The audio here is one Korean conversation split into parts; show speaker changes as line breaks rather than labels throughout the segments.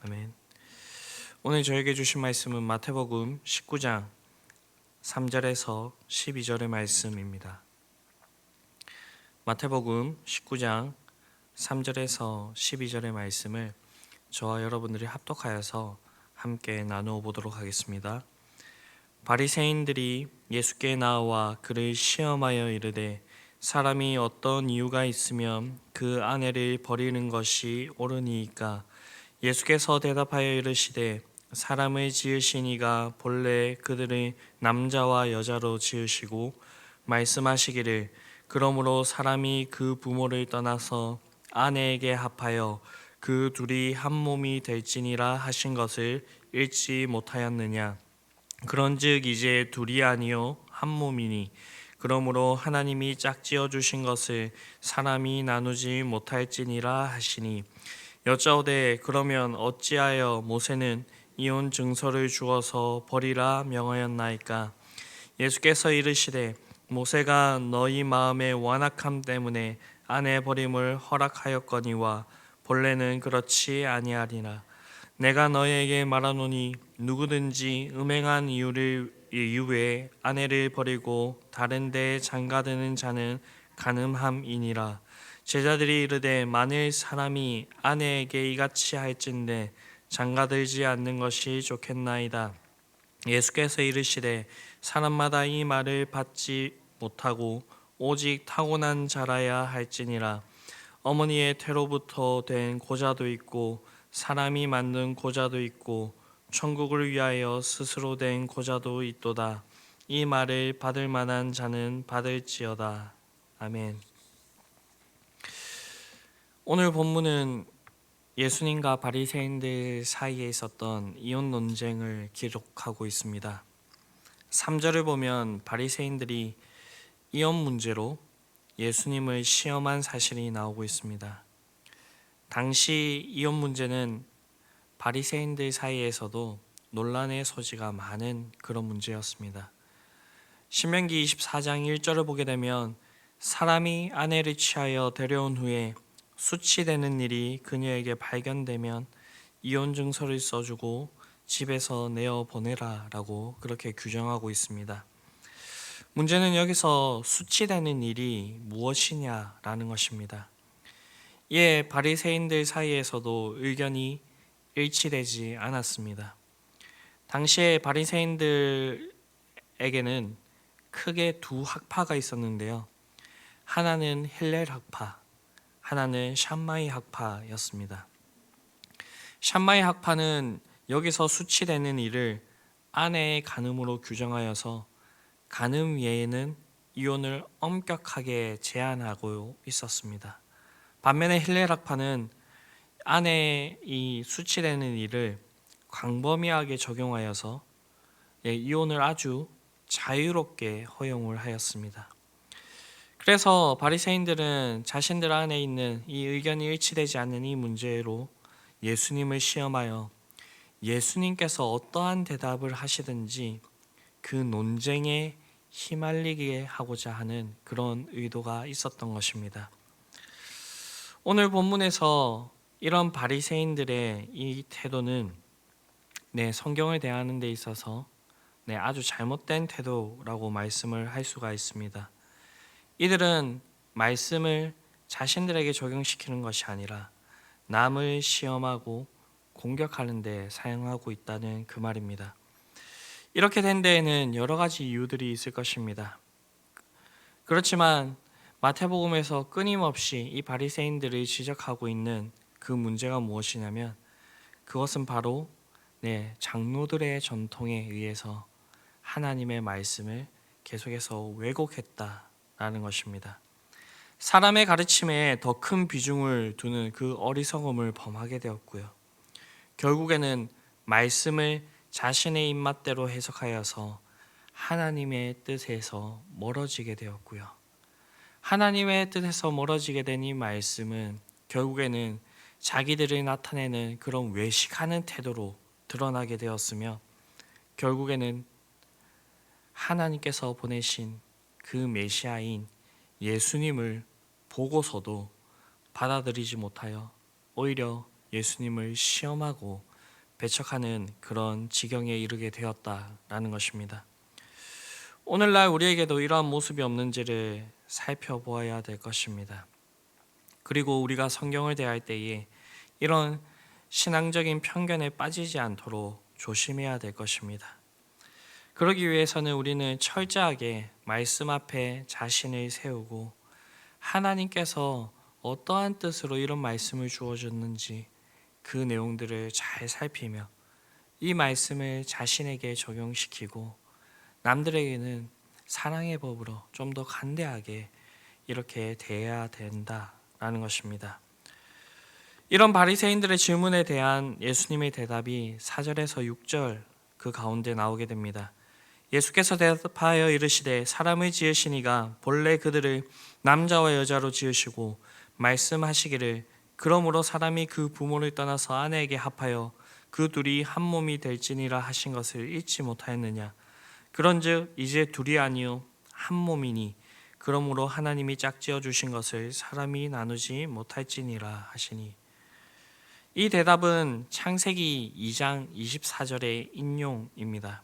아멘. 오늘 저에게 주신 말씀은 마태복음 19장 3절에서 12절의 말씀입니다. 마태복음 19장 3절에서 12절의 말씀을 저와 여러분들이 합독하여서 함께 나누어 보도록 하겠습니다. 바리새인들이 예수께 나와 그를 시험하여 이르되 사람이 어떤 이유가 있으면 그 아내를 버리는 것이 옳으니이까? 예수께서 대답하여 이르시되 사람을 지으신 이가 본래 그들을 남자와 여자로 지으시고 말씀하시기를 그러므로 사람이 그 부모를 떠나서 아내에게 합하여 그 둘이 한 몸이 될지니라 하신 것을 읽지 못하였느냐? 그런즉 이제 둘이 아니요 한 몸이니 그러므로 하나님이 짝지어 주신 것을 사람이 나누지 못할지니라 하시니 여짜오되 그러면 어찌하여 모세는 이혼 증서를 주어서 버리라 명하였나이까? 예수께서 이르시되 모세가 너희 마음의 완악함 때문에 아내 버림을 허락하였거니와 본래는 그렇지 아니하리라. 내가 너희에게 말하노니 누구든지 음행한 이유에 아내를 버리고 다른 데에 장가드는 자는 간음함이니라. 제자들이 이르되 만일 사람이 아내에게 이같이 할진대 장가들지 않는 것이 좋겠나이다. 예수께서 이르시되 사람마다 이 말을 받지 못하고 오직 타고난 자라야 할지니라. 어머니의 태로부터 된 고자도 있고 사람이 만든 고자도 있고 천국을 위하여 스스로 된 고자도 있도다. 이 말을 받을 만한 자는 받을지어다. 아멘. 오늘 본문은 예수님과 바리새인들 사이에 있었던 이혼 논쟁을 기록하고 있습니다. 3절을 보면 바리새인들이 이혼 문제로 예수님을 시험한 사실이 나오고 있습니다. 당시 이혼 문제는 바리새인들 사이에서도 논란의 소지가 많은 그런 문제였습니다. 신명기 24장 1절을 보게 되면 사람이 아내를 취하여 데려온 후에 수치되는 일이 그녀에게 발견되면 이혼 증서를 써주고 집에서 내어 보내라 라고 그렇게 규정하고 있습니다. 문제는 여기서 수치되는 일이 무엇이냐라는 것입니다. 이에 바리새인들 사이에서도 의견이 일치되지 않았습니다. 당시에 바리새인들에게는 크게 두 학파가 있었는데요. 하나는 힐렐 학파, 하나는 샴마이 학파였습니다. 샴마이 학파는 여기서 수치되는 일을 아내의 간음으로 규정하여서 간음 외에는 이혼을 엄격하게 제한하고 있었습니다. 반면에 힐렐 학파는 아내의 이 수치되는 일을 광범위하게 적용하여서 이혼을 아주 자유롭게 허용을 하였습니다. 그래서 바리새인들은 자신들 안에 있는 이 의견이 일치되지 않는 이 문제로 예수님을 시험하여 예수님께서 어떠한 대답을 하시든지 그 논쟁에 휘말리게 하고자 하는 그런 의도가 있었던 것입니다. 오늘 본문에서 이런 바리새인들의 이 태도는 성경을 대하는 데 있어서 아주 잘못된 태도라고 말씀을 할 수가 있습니다. 이들은 말씀을 자신들에게 적용시키는 것이 아니라 남을 시험하고 공격하는 데 사용하고 있다는 그 말입니다. 이렇게 된 데에는 여러 가지 이유들이 있을 것입니다. 그렇지만 마태복음에서 끊임없이 이 바리새인들을 지적하고 있는 그 문제가 무엇이냐면 그것은 바로 장로들의 전통에 의해서 하나님의 말씀을 계속해서 왜곡했다라는 것입니다. 사람의 가르침에 더 큰 비중을 두는 그 어리석음을 범하게 되었고요. 결국에는 말씀을 자신의 입맛대로 해석하여서 하나님의 뜻에서 멀어지게 되었고요. 하나님의 뜻에서 멀어지게 된 이 말씀은 결국에는 자기들을 나타내는 그런 외식하는 태도로 드러나게 되었으며 결국에는 하나님께서 보내신 그 메시아인 예수님을 보고서도 받아들이지 못하여 오히려 예수님을 시험하고 배척하는 그런 지경에 이르게 되었다라는 것입니다. 오늘날 우리에게도 이러한 모습이 없는지를 살펴보아야 될 것입니다. 그리고 우리가 성경을 대할 때에 이런 신앙적인 편견에 빠지지 않도록 조심해야 될 것입니다. 그러기 위해서는 우리는 철저하게 말씀 앞에 자신을 세우고 하나님께서 어떠한 뜻으로 이런 말씀을 주어졌는지 그 내용들을 잘 살피며 이 말씀을 자신에게 적용시키고 남들에게는 사랑의 법으로 좀 더 간대하게 이렇게 대해야 된다라는 것입니다. 이런 바리새인들의 질문에 대한 예수님의 대답이 4절에서 6절 그 가운데 나오게 됩니다. 예수께서 대답하여 이르시되 사람을 지으신 이가 본래 그들을 남자와 여자로 지으시고 말씀하시기를 그러므로 사람이 그 부모를 떠나서 아내에게 합하여 그 둘이 한 몸이 될지니라 하신 것을 잊지 못하였느냐. 그런즉 이제 둘이 아니요 한 몸이니 그러므로 하나님이 짝지어 주신 것을 사람이 나누지 못할지니라 하시니. 이 대답은 창세기 2장 24절의 인용입니다.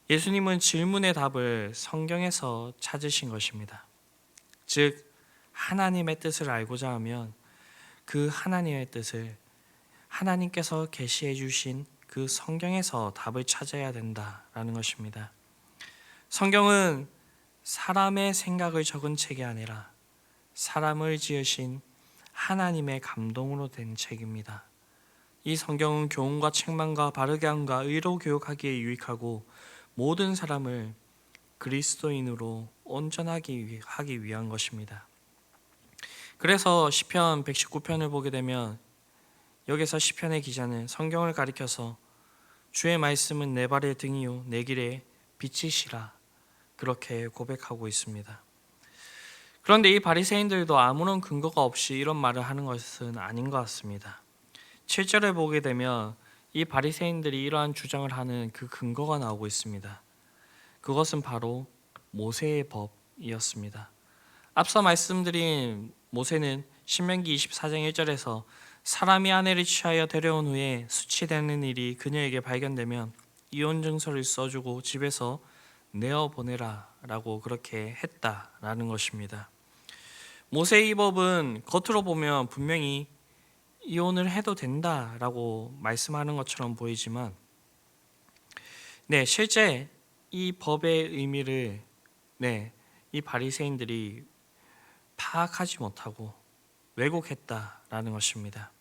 예수님은 질문의 답을 성경에서 찾으신 것입니다. 즉 하나님의 뜻을 알고자 하면 그 하나님의 뜻을 하나님께서 계시해 주신 그 성경에서 답을 찾아야 된다라는 것입니다. 성경은 사람의 생각을 적은 책이 아니라 사람을 지으신 하나님의 감동으로 된 책입니다. 이 성경은 교훈과 책망과 바르게 함과 의로 교육하기에 유익하고 모든 사람을 그리스도인으로 온전하게 하기 위한 것입니다. 그래서 시편 119편을 보게 되면 여기서 시편의 기자는 성경을 가리켜서 주의 말씀은 내 발의 등이요 내 길의 빛이시라 그렇게 고백하고 있습니다. 그런데 이 바리새인들도 아무런 근거가 없이 이런 말을 하는 것은 아닌 것 같습니다. 7절을 보게 되면 이 바리새인들이 이러한 주장을 하는 그 근거가 나오고 있습니다. 그것은 바로 모세의 법이었습니다. 앞서 말씀드린 모세는 신명기 24장 1절에서 사람이 아내를 취하여 데려온 후에 수치되는 일이 그녀에게 발견되면 이혼 증서를 써주고 집에서 내어보내라 라고 그렇게 했다라는 것입니다. 모세의 법은 겉으로 보면 분명히 이혼을 해도 된다라고 말씀하는 것처럼 보이지만 실제 이 법의 의미를 이 바리새인들이 파악하지 못하고 왜곡했다라는 것입니다.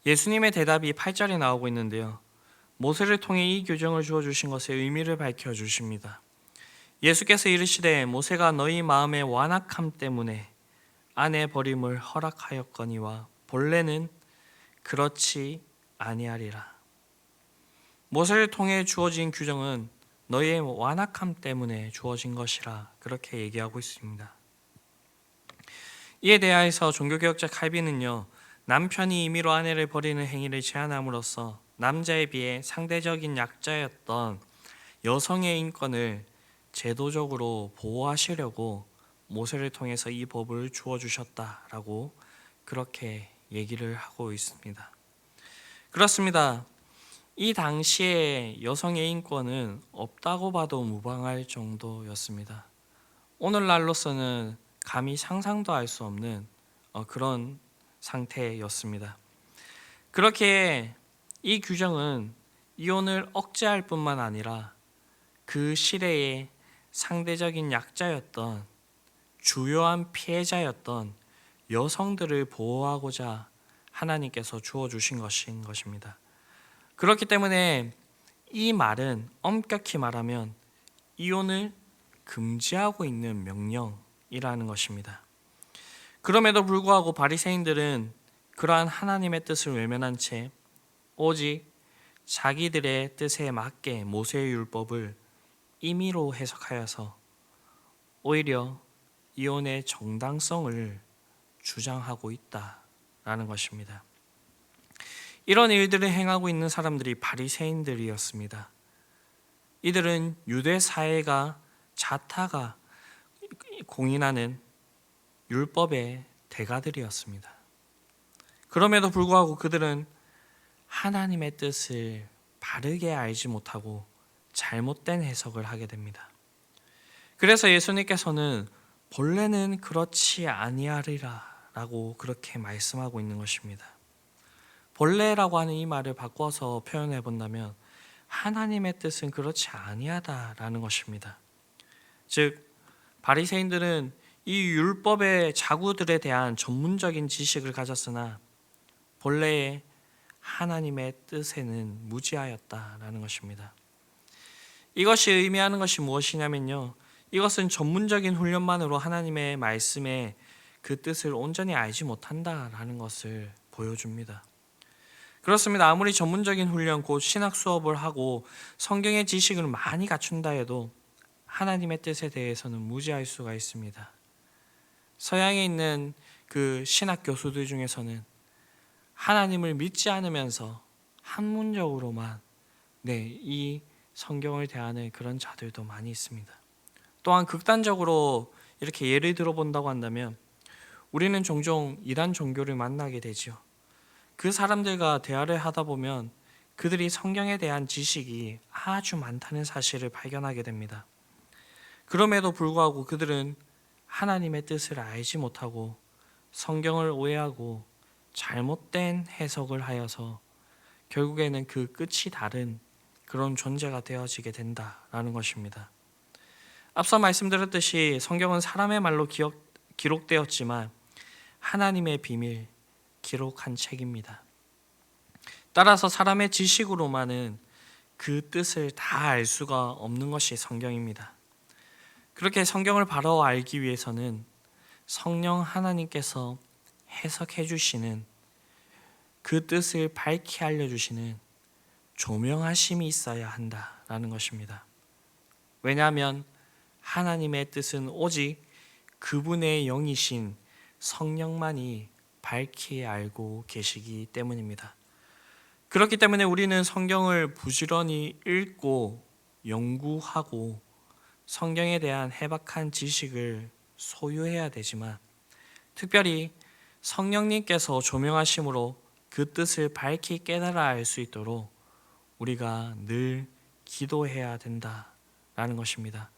예수님의 대답이 8절에 나오고 있는데요. 모세를 통해 이 규정을 주어주신 것의 의미를 밝혀주십니다. 예수께서 이르시되 모세가 너희 마음의 완악함 때문에 아내 버림을 허락하였거니와 본래는 그렇지 아니하리라. 모세를 통해 주어진 규정은 너희의 완악함 때문에 주어진 것이라 그렇게 얘기하고 있습니다. 이에 대하여서 종교개혁자 칼빈은요, 남편이 임의로 아내를 버리는 행위를 제한함으로써 남자에 비해 상대적인 약자였던 여성의 인권을 제도적으로 보호하시려고 모세를 통해서 이 법을 주어주셨다라고 그렇게 얘기를 하고 있습니다. 그렇습니다. 이 당시에 여성의 인권은 없다고 봐도 무방할 정도였습니다. 오늘날로서는 감히 상상도 할 수 없는 그런 상태였습니다. 그렇게 이 규정은 이혼을 억제할 뿐만 아니라 그 시대의 상대적인 약자였던 주요한 피해자였던 여성들을 보호하고자 하나님께서 주어주신 것인 것입니다. 그렇기 때문에 이 말은 엄격히 말하면 이혼을 금지하고 있는 명령이라는 것입니다. 그럼에도 불구하고 바리새인들은 그러한 하나님의 뜻을 외면한 채 오직 자기들의 뜻에 맞게 모세의 율법을 임의로 해석하여서 오히려 이혼의 정당성을 주장하고 있다라는 것입니다. 이런 일들을 행하고 있는 사람들이 바리새인들이었습니다. 이들은 유대 사회가 자타가 공인하는 율법의 대가들이었습니다. 그럼에도 불구하고 그들은 하나님의 뜻을 바르게 알지 못하고 잘못된 해석을 하게 됩니다. 그래서 예수님께서는 본래는 그렇지 아니하리라 라고 그렇게 말씀하고 있는 것입니다. 본래라고 하는 이 말을 바꿔서 표현해 본다면 하나님의 뜻은 그렇지 아니하다라는 것입니다. 즉 바리새인들은 이 율법의 자구들에 대한 전문적인 지식을 가졌으나 본래의 하나님의 뜻에는 무지하였다라는 것입니다. 이것이 의미하는 것이 무엇이냐면요, 이것은 전문적인 훈련만으로 하나님의 말씀의 그 뜻을 온전히 알지 못한다라는 것을 보여줍니다. 그렇습니다. 아무리 전문적인 훈련, 곧 신학 수업을 하고 성경의 지식을 많이 갖춘다 해도 하나님의 뜻에 대해서는 무지할 수가 있습니다. 서양에 있는 그 신학 교수들 중에서는 하나님을 믿지 않으면서 학문적으로만 이 성경을 대하는 그런 자들도 많이 있습니다. 또한 극단적으로 이렇게 예를 들어 본다고 한다면 우리는 종종 이단 종교를 만나게 되죠. 그 사람들과 대화를 하다 보면 그들이 성경에 대한 지식이 아주 많다는 사실을 발견하게 됩니다. 그럼에도 불구하고 그들은 하나님의 뜻을 알지 못하고 성경을 오해하고 잘못된 해석을 하여서 결국에는 그 끝이 다른 그런 존재가 되어지게 된다라는 것입니다. 앞서 말씀드렸듯이 성경은 사람의 말로 기록되었지만 하나님의 비밀, 기록한 책입니다. 따라서 사람의 지식으로만은 그 뜻을 다 알 수가 없는 것이 성경입니다. 그렇게 성경을 바로 알기 위해서는 성령 하나님께서 해석해 주시는 그 뜻을 밝히 알려주시는 조명하심이 있어야 한다라는 것입니다. 왜냐하면 하나님의 뜻은 오직 그분의 영이신 성령만이 밝히 알고 계시기 때문입니다. 그렇기 때문에 우리는 성경을 부지런히 읽고 연구하고 성경에 대한 해박한 지식을 소유해야 되지만 특별히 성령님께서 조명하심으로 그 뜻을 밝히 깨달아 알 수 있도록 우리가 늘 기도해야 된다라는 것입니다.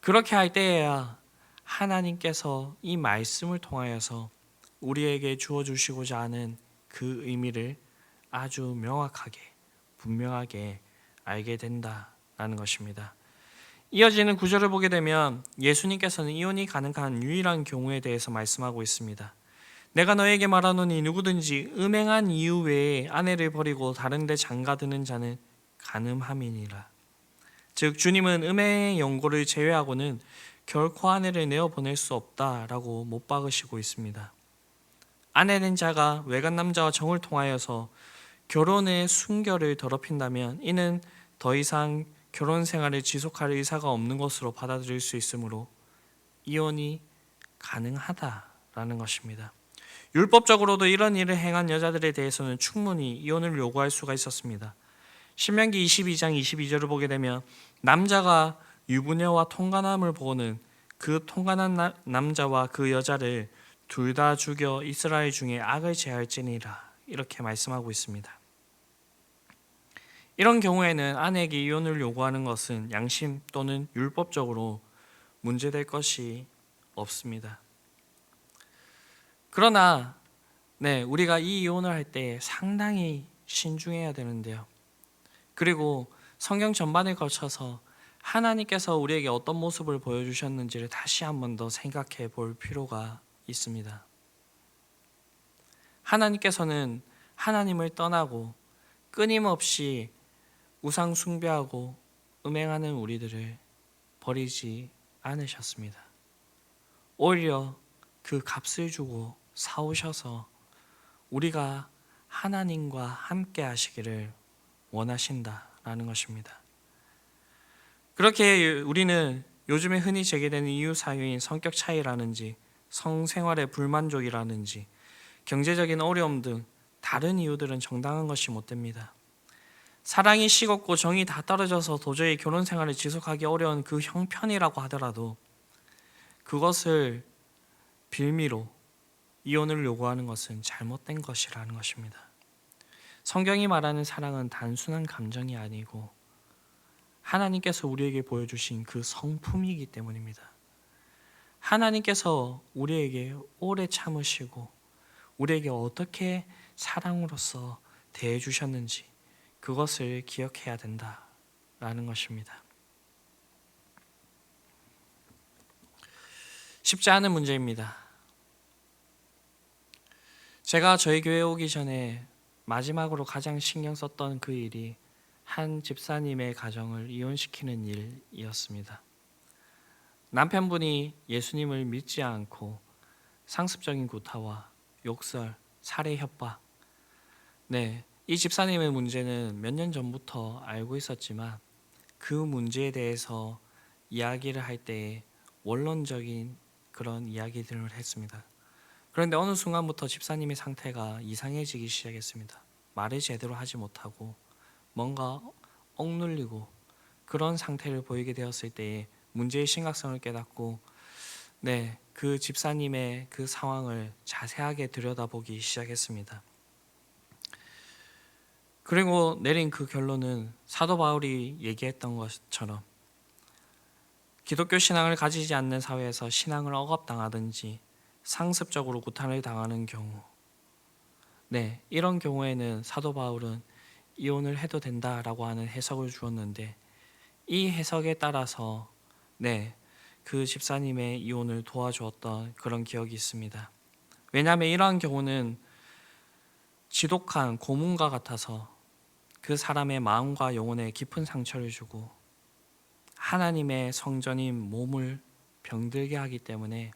그렇게 할 때에야 하나님께서 이 말씀을 통하여서 우리에게 주어주시고자 하는 그 의미를 아주 명확하게 분명하게 알게 된다라는 것입니다. 이어지는 구절을 보게 되면 예수님께서는 이혼이 가능한 유일한 경우에 대해서 말씀하고 있습니다. 내가 너에게 말하노니 누구든지 음행한 이유 외에 아내를 버리고 다른 데 장가드는 자는 간음함이니라. 즉 주님은 음행의 연고를 제외하고는 결코 아내를 내어보낼 수 없다라고 못 박으시고 있습니다. 아내된 자가 외간 남자와 정을 통하여서 결혼의 순결을 더럽힌다면 이는 더 이상 결혼 생활을 지속할 의사가 없는 것으로 받아들일 수 있으므로 이혼이 가능하다라는 것입니다. 율법적으로도 이런 일을 행한 여자들에 대해서는 충분히 이혼을 요구할 수가 있었습니다. 신명기 22장 22절을 보게 되면 남자가 유부녀와 통간함을 보고는 그 통간한 남자와 그 여자를 둘 다 죽여 이스라엘 중에 악을 제할지니라 이렇게 말씀하고 있습니다. 이런 경우에는 아내에게 이혼을 요구하는 것은 양심 또는 율법적으로 문제될 것이 없습니다. 그러나 우리가 이 이혼을 할 때 상당히 신중해야 되는데요. 그리고 성경 전반을 거쳐서 하나님께서 우리에게 어떤 모습을 보여주셨는지를 다시 한 번 더 생각해 볼 필요가 있습니다. 하나님께서는 하나님을 떠나고 끊임없이 우상 숭배하고 음행하는 우리들을 버리지 않으셨습니다. 오히려 그 값을 주고 사오셔서 우리가 하나님과 함께 하시기를 원하신다라는 것입니다. 그렇게 우리는 요즘에 흔히 제기되는 이유 사유인 성격 차이라든지 성생활의 불만족이라든지 경제적인 어려움 등 다른 이유들은 정당한 것이 못 됩니다. 사랑이 식었고 정이 다 떨어져서 도저히 결혼 생활을 지속하기 어려운 그 형편이라고 하더라도 그것을 빌미로 이혼을 요구하는 것은 잘못된 것이라는 것입니다. 성경이 말하는 사랑은 단순한 감정이 아니고 하나님께서 우리에게 보여주신 그 성품이기 때문입니다. 하나님께서 우리에게 오래 참으시고 우리에게 어떻게 사랑으로서 대해주셨는지 그것을 기억해야 된다라는 것입니다. 쉽지 않은 문제입니다. 제가 저희 교회에 오기 전에 마지막으로 가장 신경 썼던 그 일이 한 집사님의 가정을 이혼시키는 일이었습니다. 남편분이 예수님을 믿지 않고 상습적인 구타와 욕설, 살해 협박. 이 집사님의 문제는 몇 년 전부터 알고 있었지만 그 문제에 대해서 이야기를 할 때에 원론적인 그런 이야기들을 했습니다. 그런데 어느 순간부터 집사님의 상태가 이상해지기 시작했습니다. 말을 제대로 하지 못하고 뭔가 억눌리고 그런 상태를 보이게 되었을 때에 문제의 심각성을 깨닫고 그 집사님의 그 상황을 자세하게 들여다보기 시작했습니다. 그리고 내린 그 결론은 사도 바울이 얘기했던 것처럼 기독교 신앙을 가지지 않는 사회에서 신앙을 억압당하든지 상습적으로 구타를 당하는 경우 이런 경우에는 사도 바울은 이혼을 해도 된다라고 하는 해석을 주었는데 이 해석에 따라서 그 집사님의 이혼을 도와주었던 그런 기억이 있습니다. 왜냐하면 이러한 경우는 지독한 고문과 같아서 그 사람의 마음과 영혼에 깊은 상처를 주고 하나님의 성전인 몸을 병들게 하기 때문에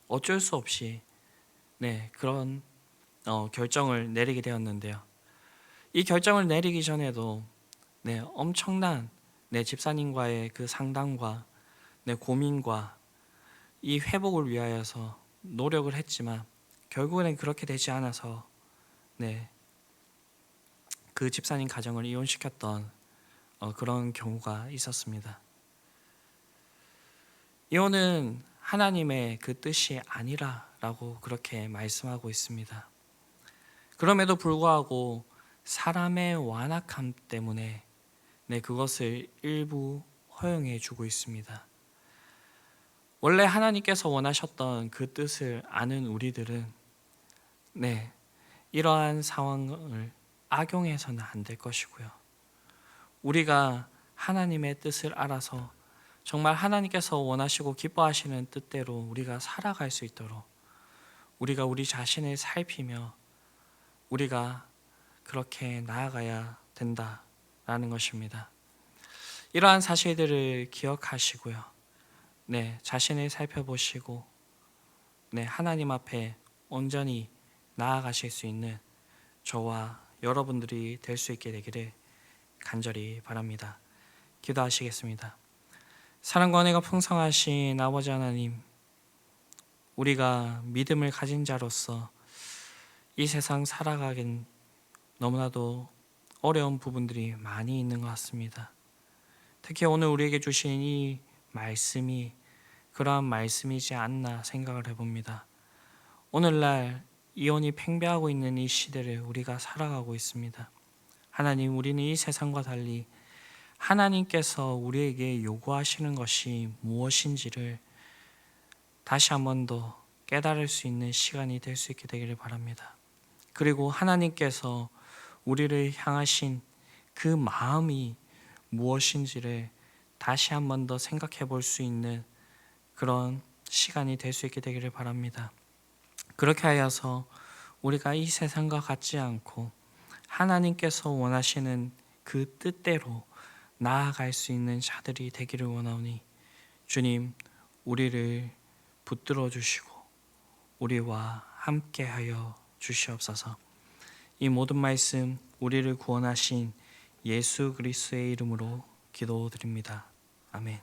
어쩔 수 없이 그런 결정을 내리게 되었는데요. 이 결정을 내리기 전에도 엄청난 집사님과의 그 상담과 고민과 이 회복을 위하여서 노력을 했지만 결국에는 그렇게 되지 않아서 그 집사님 가정을 이혼시켰던 그런 경우가 있었습니다. 이혼은 하나님의 그 뜻이 아니라라고 그렇게 말씀하고 있습니다. 그럼에도 불구하고 사람의 완악함 때문에 그것을 일부 허용해 주고 있습니다. 원래 하나님께서 원하셨던 그 뜻을 아는 우리들은 이러한 상황을 악용해서는 안 될 것이고요. 우리가 하나님의 뜻을 알아서 정말 하나님께서 원하시고 기뻐하시는 뜻대로 우리가 살아갈 수 있도록 우리가 우리 자신을 살피며 우리가 그렇게 나아가야 된다라는 것입니다. 이러한 사실들을 기억하시고요. 자신을 살펴보시고 하나님 앞에 온전히 나아가실 수 있는 저와 여러분들이 될 수 있게 되기를 간절히 바랍니다. 기도하시겠습니다. 사랑과 은혜가 풍성하신 아버지 하나님, 우리가 믿음을 가진 자로서 이 세상 살아가긴 너무나도 어려운 부분들이 많이 있는 것 같습니다. 특히 오늘 우리에게 주신 이 말씀이 그러한 말씀이지 않나 생각을 해봅니다. 오늘날 이혼이 팽배하고 있는 이 시대를 우리가 살아가고 있습니다. 하나님, 우리는 이 세상과 달리 하나님께서 우리에게 요구하시는 것이 무엇인지를 다시 한 번 더 깨달을 수 있는 시간이 될 수 있게 되기를 바랍니다. 그리고 하나님께서 우리를 향하신 그 마음이 무엇인지를 다시 한 번 더 생각해 볼 수 있는 그런 시간이 될 수 있게 되기를 바랍니다. 그렇게 하여서 우리가 이 세상과 같지 않고 하나님께서 원하시는 그 뜻대로 나아갈 수 있는 자들이 되기를 원하오니 주님, 우리를 붙들어 주시고 우리와 함께하여 주시옵소서. 이 모든 말씀 우리를 구원하신 예수 그리스도의 이름으로 기도드립니다. 아멘.